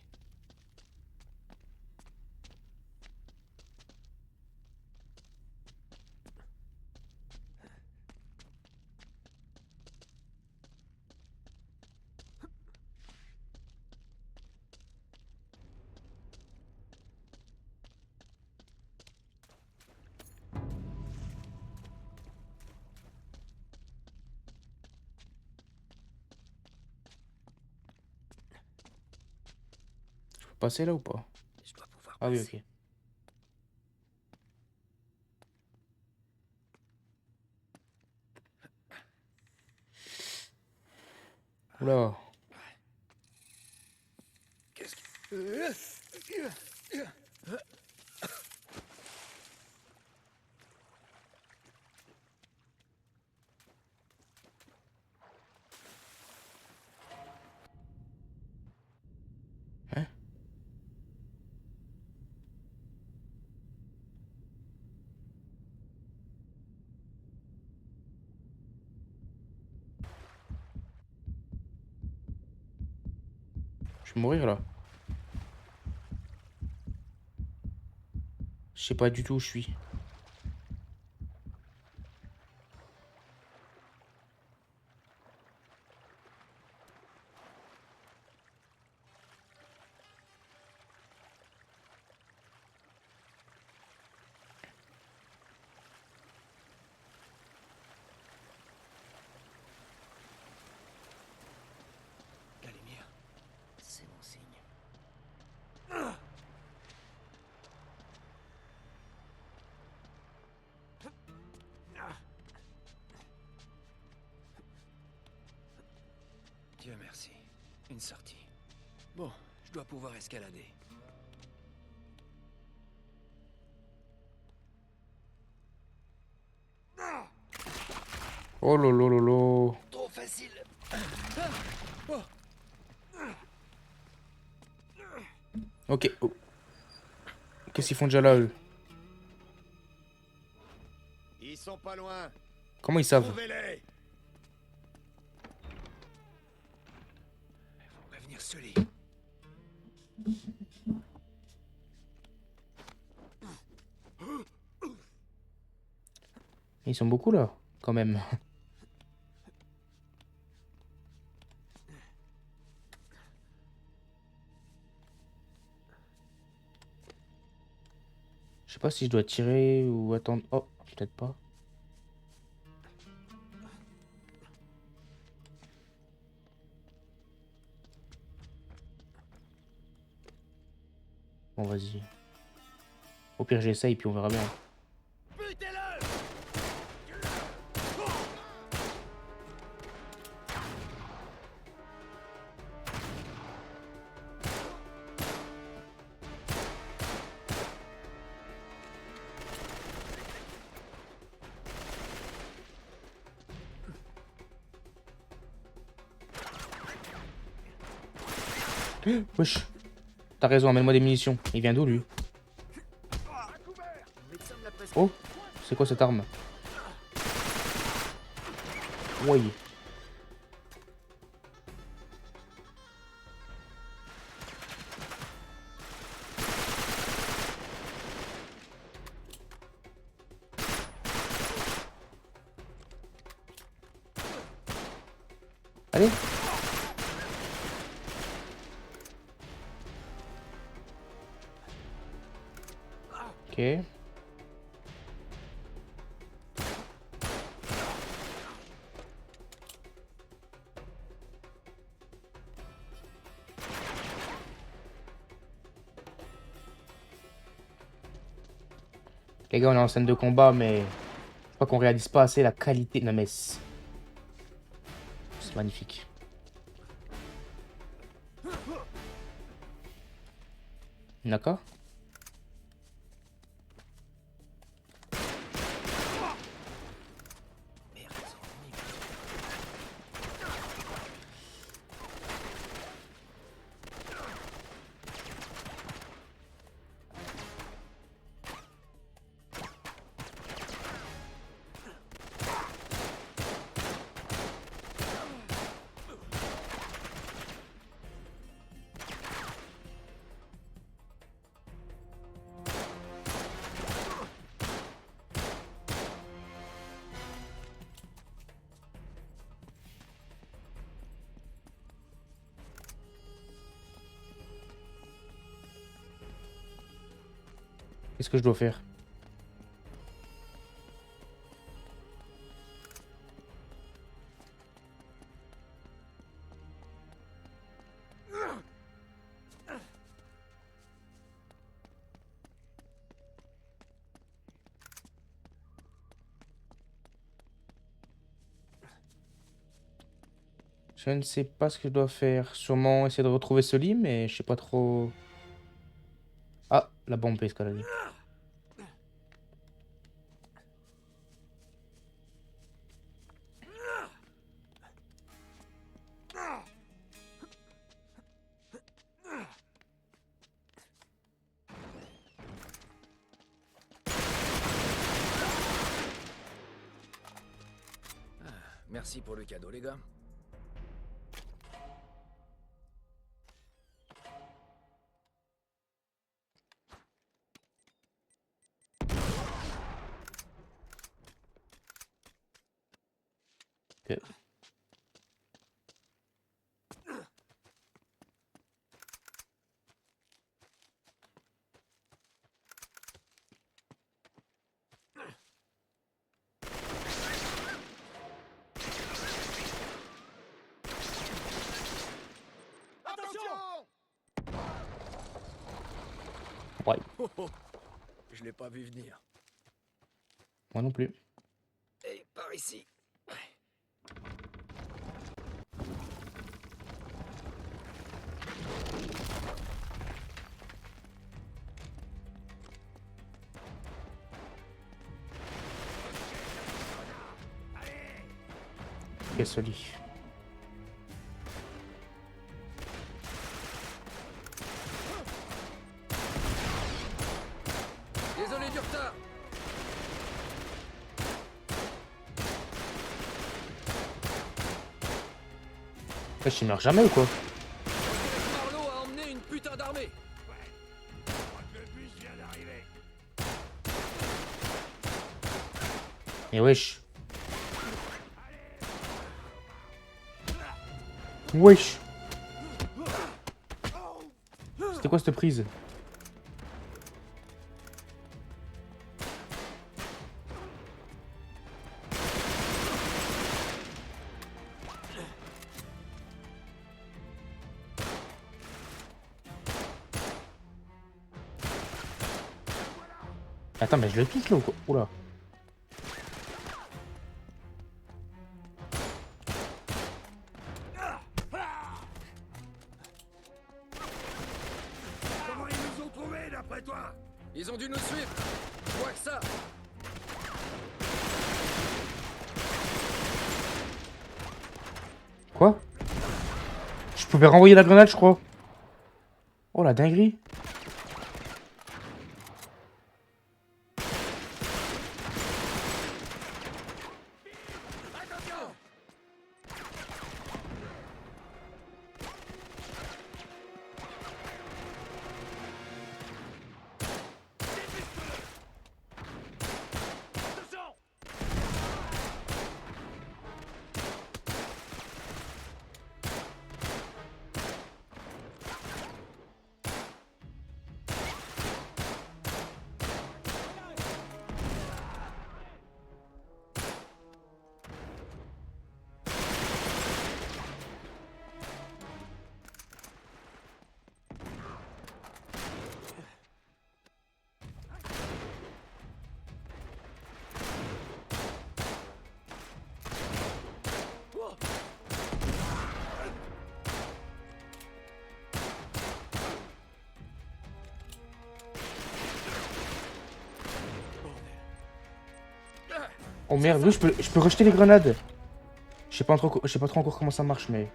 Je peux passer là ou pas? Je dois pouvoir Ah oui, passer. ok. Oula. Qu'est-ce que... Je vais mourir là. Je sais pas du tout où je suis. La lumière, c'est mon signe. Dieu merci. Une sortie. Bon, je dois pouvoir escalader. Oh lolo lolo. Trop facile. Ok. Oh. Qu'est-ce qu'ils font déjà là, eux? Ils sont pas loin. Comment ils savent? Trouvez-les. Faut prévenir Sully. Ils sont beaucoup là, quand même. Je sais pas si je dois tirer ou attendre. Oh, peut-être pas. Bon, vas-y. Au pire, j'essaye, puis on verra bien. Butez-le. Wesh. T'as raison, amène-moi des munitions. Il vient d'où, lui? Oh, c'est quoi cette arme? Oui. Allez. Ok. Les gars, on est en scène de combat, mais je crois qu'on réalise pas assez la qualité. Non mais c'est magnifique. D'accord? Qu'est-ce que je dois faire? Je ne sais pas ce que je dois faire. Sûrement essayer de retrouver ce lit, mais je sais pas trop. Ah, la bombe est escaladée. Merci pour le cadeau, les gars. Ok. Ouais, Oh, oh. Je l'ai pas vu venir. moi non plus. Et par ici. Ok, Soli. Désolé du retard. Wesh, il meurt jamais ou quoi? Marlowe a emmené une putain d'armée. Et wesh. Wesh. C'était quoi cette prise? Attends, mais je le touche là ou quoi? Oula. Comment ils nous ont trouvés, d'après toi? Ils ont dû nous suivre. Je vois que ça. Quoi? Je pouvais renvoyer la grenade, je crois. Oh la dinguerie. Oh merde, oui, je peux rejeter les grenades. Je sais pas trop encore comment ça marche, mais...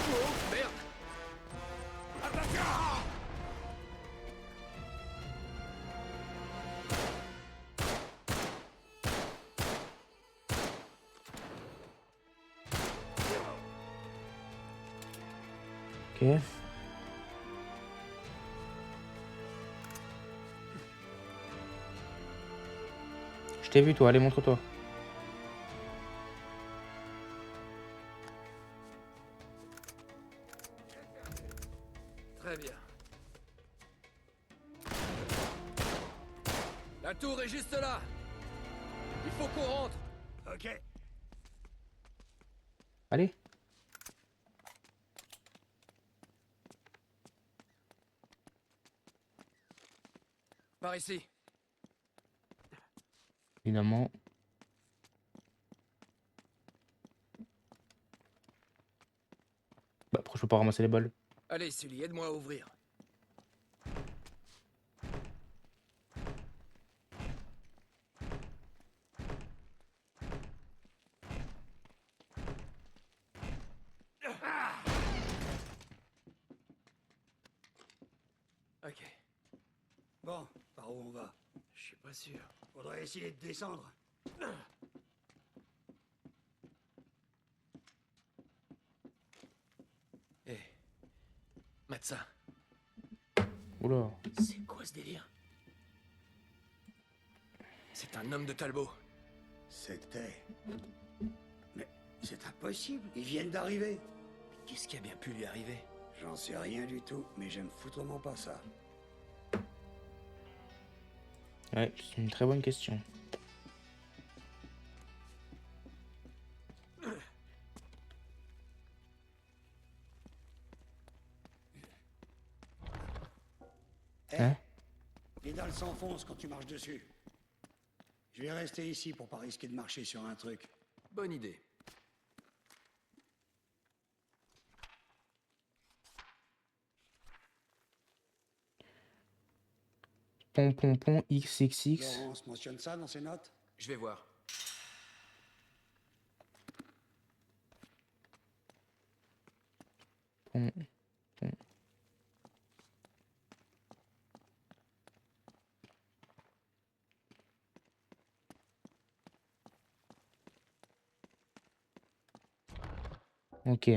Oh merde. Ok. Je t'ai vu, toi. Allez, montre-toi. Très bien. La tour est juste là. Il faut qu'on rentre. Ok. Allez. Par ici. Évidemment. Bah, pourquoi je peux pas ramasser les balles? Allez, Sully, aide-moi à ouvrir. Ok. Bon, par où on va? Je suis pas sûr. Faudrait essayer de descendre. Eh, Matza, Oula. c'est quoi ce délire? C'est un homme de Talbot. C'était... Mais c'est impossible, ils viennent d'arriver. Qu'est-ce qui a bien pu lui arriver? J'en sais rien du tout, mais j'aime foutrement pas ça. Ouais, c'est une très bonne question. Eh, Hein? les dalles s'enfoncent quand tu marches dessus. Je vais rester ici pour pas risquer de marcher sur un truc. Bonne idée. Pon, pon, pon, XXX. Laurence mentionne ça dans ses notes? Je vais voir. Pon, pon. Ok.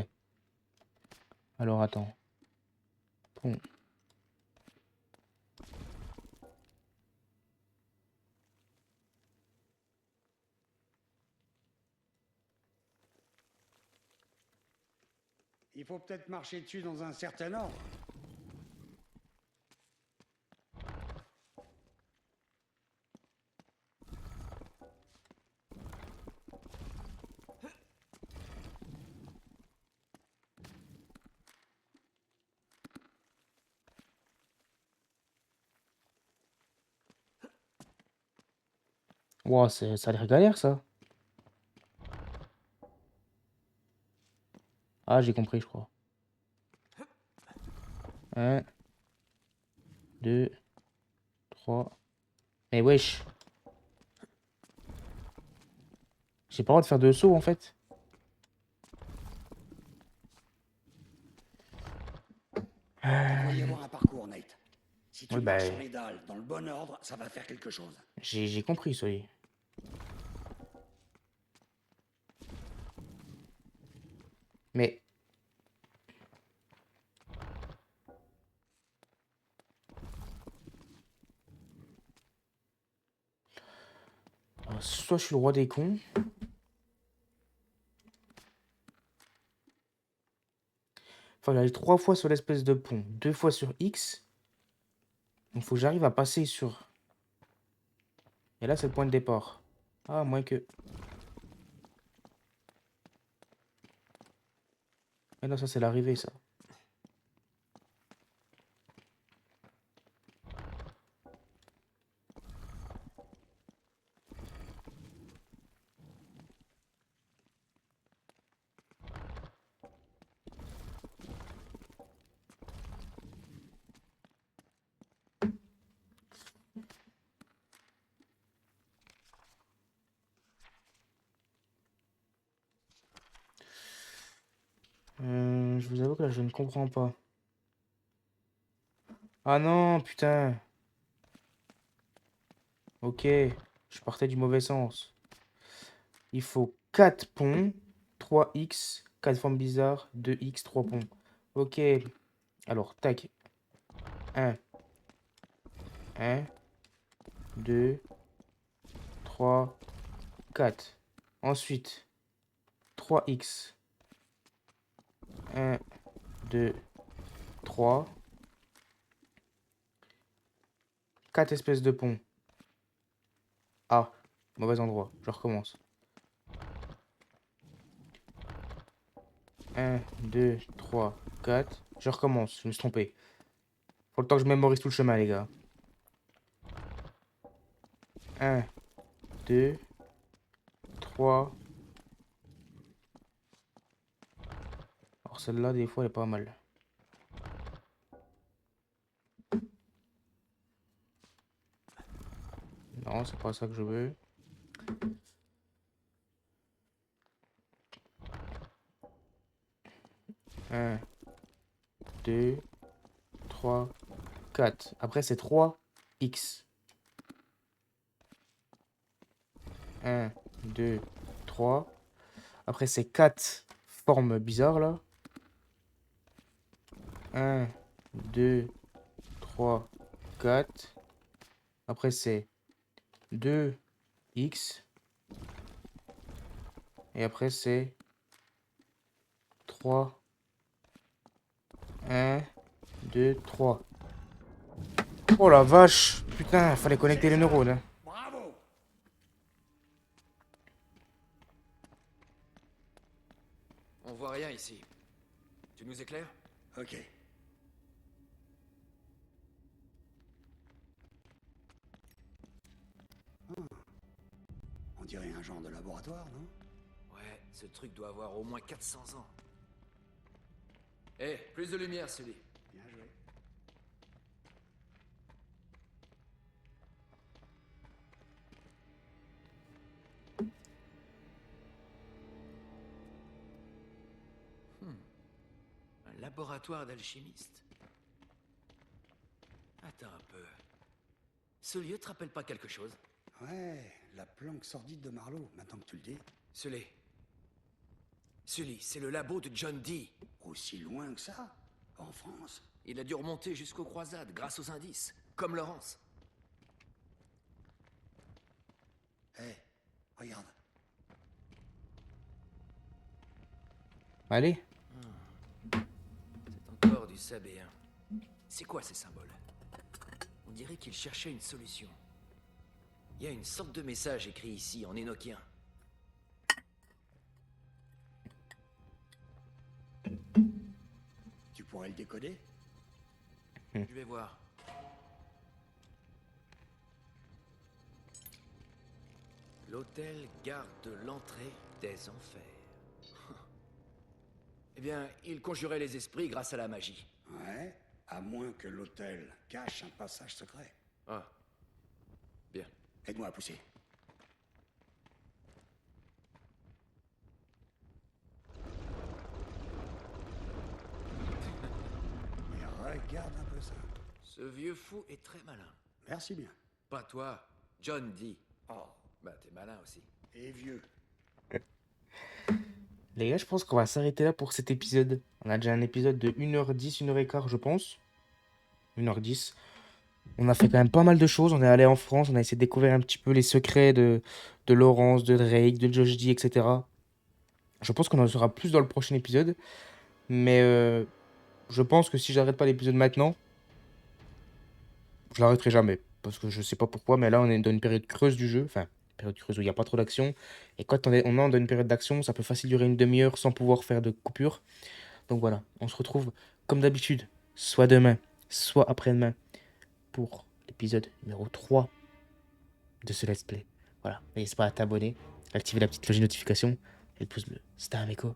Alors attends. Pon. Il faut peut-être marcher dessus dans un certain ordre. Wow, ça a l'air galère ça. Ah, j'ai compris, je crois. 1, 2, 3. Mais wesh. J'ai pas le droit de faire de saut en fait. Il doit y avoir un parcours, Nate. Si tu Oui, marches bah, sur les dalles dans le bon ordre, ça va faire quelque chose. j'ai compris, soyez. Mais. Soit je suis le roi des cons. Faut aller 3 fois sur l'espèce de pont, 2 fois sur X. Donc faut que j'arrive à passer sur. Et là c'est le point de départ. Ah, moins que. Et non, ça c'est l'arrivée ça. Je vous avoue que là je ne comprends pas. Ah non, putain. Ok, je partais du mauvais sens. Il faut 4 ponts, 3x, 4 formes bizarres, 2x, 3 ponts. Ok, alors tac. 1, 1, 2, 3, 4. Ensuite, 3x. 1, 2, 3. 4 espèces de ponts. Ah, mauvais endroit. Je recommence. 1, 2, 3, 4. Je recommence. Je me suis trompé. Faut le temps que je mémorise tout le chemin, les gars. 1, 2, 3. Alors celle-là, des fois, elle est pas mal. Non, c'est pas ça que je veux. Un, 2, 3, 4. Après, c'est 3x. 1, 2, 3. Après, c'est 4 formes bizarres, là. 1, 2, 3, 4. Après, c'est 2x. Et après, c'est 3, 1, 2, 3. Oh la vache! Putain, fallait connecter les neurones. Hein. Bravo! On voit rien ici. Tu nous éclaires? Ok. On dirait un genre de laboratoire, non? Ouais, ce truc doit avoir au moins 400 ans. Eh, plus de lumière, Sully. Bien joué. Un laboratoire d'alchimiste. Attends un peu. Ce lieu te rappelle pas quelque chose? Ouais, la planque sordide de Marlowe, maintenant que tu le dis. Sully. Sully, c'est le labo de John Dee. Aussi loin que ça? En France? Il a dû remonter jusqu'aux croisades grâce aux indices, comme Laurence. Hé, regarde. Allez. C'est encore du sabéen. C'est quoi ces symboles? On dirait qu'il cherchait une solution. Il y a une sorte de message écrit ici en énoquien. Tu pourrais le décoder? Je vais voir. L'hôtel garde l'entrée des enfers. Eh bien, il conjurait les esprits grâce à la magie. Ouais, à moins que l'hôtel cache un passage secret. Ah. Bien. Aide-moi à pousser. Mais regarde un peu ça. Ce vieux fou est très malin. Merci bien. Pas toi, John Dee. Oh, Bah, t'es malin aussi. et vieux. Les gars, je pense qu'on va s'arrêter là pour cet épisode. On a déjà un épisode de 1h10, 1h15, je pense. 1h10. On a fait quand même pas mal de choses. On est allé en France, on a essayé de découvrir un petit peu les secrets de Laurence, de Drake, de Josh Dee, etc. Je pense qu'on en saura plus dans le prochain épisode. Mais je pense que si j'arrête pas l'épisode maintenant, je l'arrêterai jamais. Parce que je sais pas pourquoi, mais là, on est dans une période creuse du jeu. Enfin, période creuse où il n'y a pas trop d'action. Et quand on est dans une période d'action, ça peut facilement durer une demi-heure sans pouvoir faire de coupure. Donc voilà, on se retrouve comme d'habitude, soit demain, soit après-demain, pour l'épisode numéro 3 de ce let's play. Voilà, n'hésite pas à t'abonner, activer la petite cloche de notification et le pouce bleu. C'était un méco.